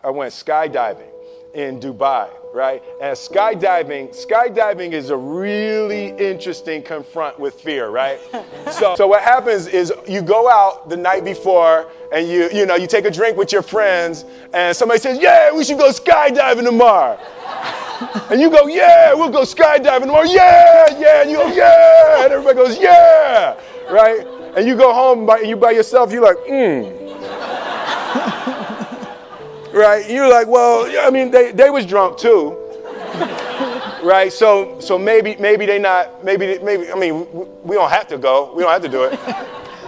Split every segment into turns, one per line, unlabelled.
skydiving in Dubai, right? And skydiving is a really interesting confront with fear, right? So what happens is you go out the night before and you take a drink with your friends and somebody says, yeah, we should go skydiving tomorrow. And you go, yeah, we'll go skydiving tomorrow. Yeah, and you go, yeah, and everybody goes, yeah, right? And you go home and you by yourself, you're like, right? You're like, well, I mean, they was drunk too, right? So maybe they not, maybe, I mean, we don't have to go. We don't have to do it.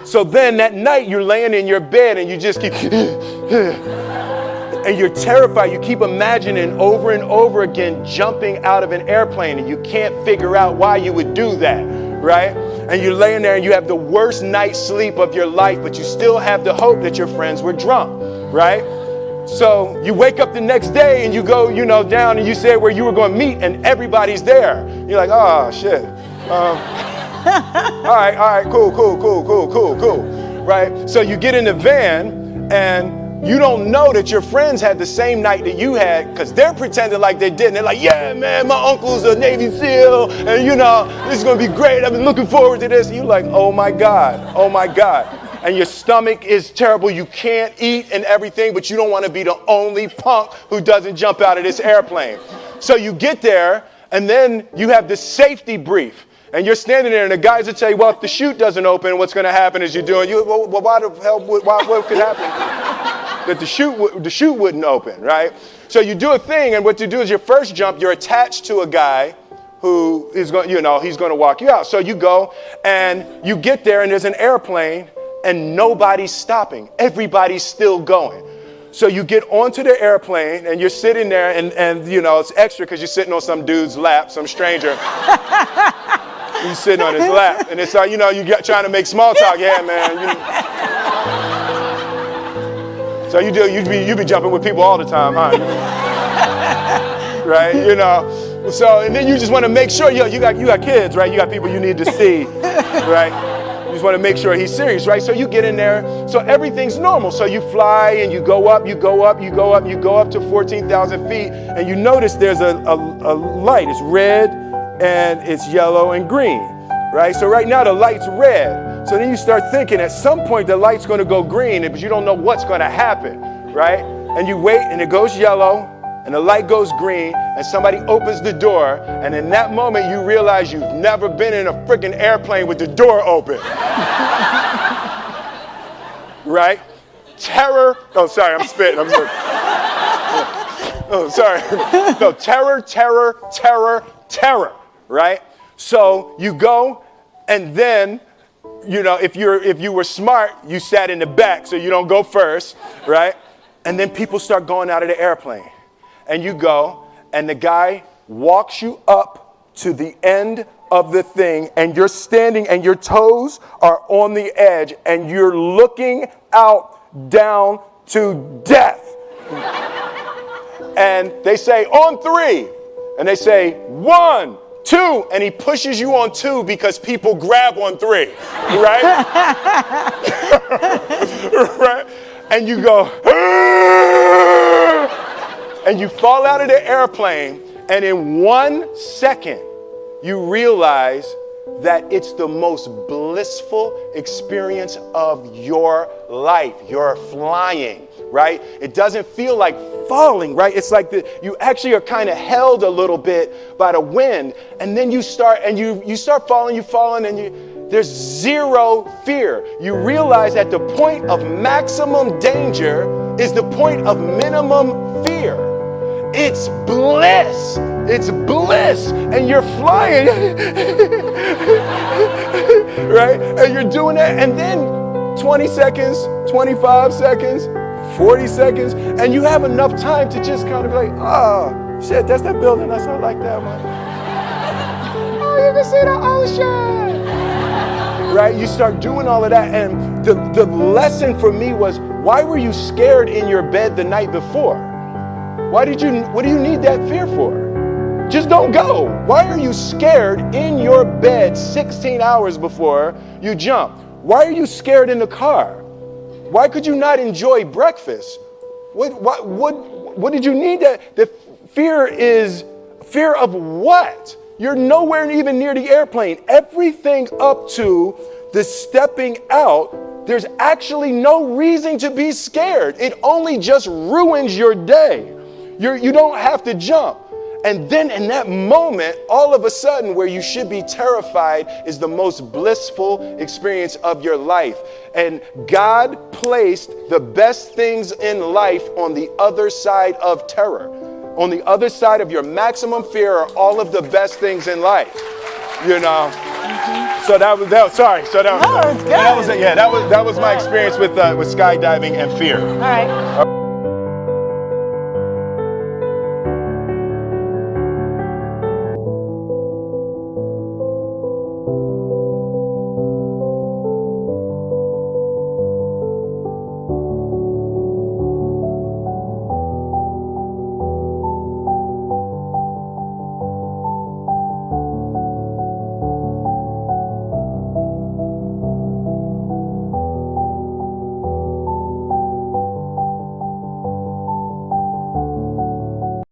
So then that night you're laying in your bed and you just keep, and you're terrified. You keep imagining over and over again jumping out of an airplane and you can't figure out why you would do that, right? And you're laying there and you have the worst night's sleep of your life, but you still have the hope that your friends were drunk, right? So you wake up the next day and you go, down and you say where you were going to meet and everybody's there. You're like, oh, shit. All right, cool, right? So you get in the van and you don't know that your friends had the same night that you had because they're pretending like they didn't. They're like, yeah, man, my uncle's a Navy SEAL and, this is going to be great. I've been looking forward to this. And you're like, oh, my God. And your stomach is terrible. You can't eat and everything, but you don't want to be the only punk who doesn't jump out of this airplane. So you get there, and then you have this safety brief. And you're standing there, and the guys will tell you, well, if the chute doesn't open, what's going to happen is what could happen? That the chute wouldn't open, right? So you do a thing, and what you do is your first jump, you're attached to a guy who is going, he's going to walk you out. So you go, and you get there, and there's an airplane, and nobody's stopping. Everybody's still going. So you get onto the airplane and you're sitting there and it's extra because you're sitting on some dude's lap, some stranger. You're sitting on his lap. And it's like, you trying to make small talk. Yeah, man. So you be jumping with people all the time, huh? Right? So, and then you just want to make sure, you got kids, right? You got people you need to see, right? You just want to make sure he's serious, right? So you get in there, so everything's normal. So you fly and you go up to 14,000 feet, and you notice there's a light. It's red and it's yellow and green, right? So right now the light's red. So then you start thinking at some point the light's going to go green, but you don't know what's going to happen, right? And you wait and it goes yellow and the light goes green and somebody opens the door, and in that moment you realize you've never been in a freaking airplane with the door open. Right? Terror. Oh, sorry, I'm spitting. Oh, sorry. No, terror, right? So you go, and then, if you were smart, you sat in the back so you don't go first, right? And then people start going out of the airplane. And you go, and the guy walks you up to the end of the thing, and you're standing, and your toes are on the edge, and you're looking out down to death. And they say, on 3. And they say, 1, 2. And he pushes you on 2 because people grab on 3, right? Right? And you go, and you fall out of the airplane, and in 1 second, you realize that it's the most blissful experience of your life. You're flying, right? It doesn't feel like falling, right? It's like you actually are kind of held a little bit by the wind, and then you start falling, and there's zero fear. You realize that the point of maximum danger is the point of minimum fear. It's bliss. It's bliss. And you're flying. Right? And you're doing that. And then 20 seconds, 25 seconds, 40 seconds. And you have enough time to just kind of be like, oh, shit, that's that building. That's not like that one. Oh, you can see the ocean. Right? You start doing all of that. And the lesson for me was, why were you scared in your bed the night before? What do you need that fear for? Just don't go. Why are you scared in your bed 16 hours before you jump? Why are you scared in the car? Why could you not enjoy breakfast? What did you need that? The fear is fear of what? You're nowhere even near the airplane. Everything up to the stepping out, there's actually no reason to be scared. It only just ruins your day. You don't have to jump. And then in that moment, all of a sudden, where you should be terrified is the most blissful experience of your life. And God placed the best things in life on the other side of terror. On the other side of your maximum fear are all of the best things in life. You know? So that was sorry. So that was,
no, it's good.
That was my experience with skydiving and fear.
All right.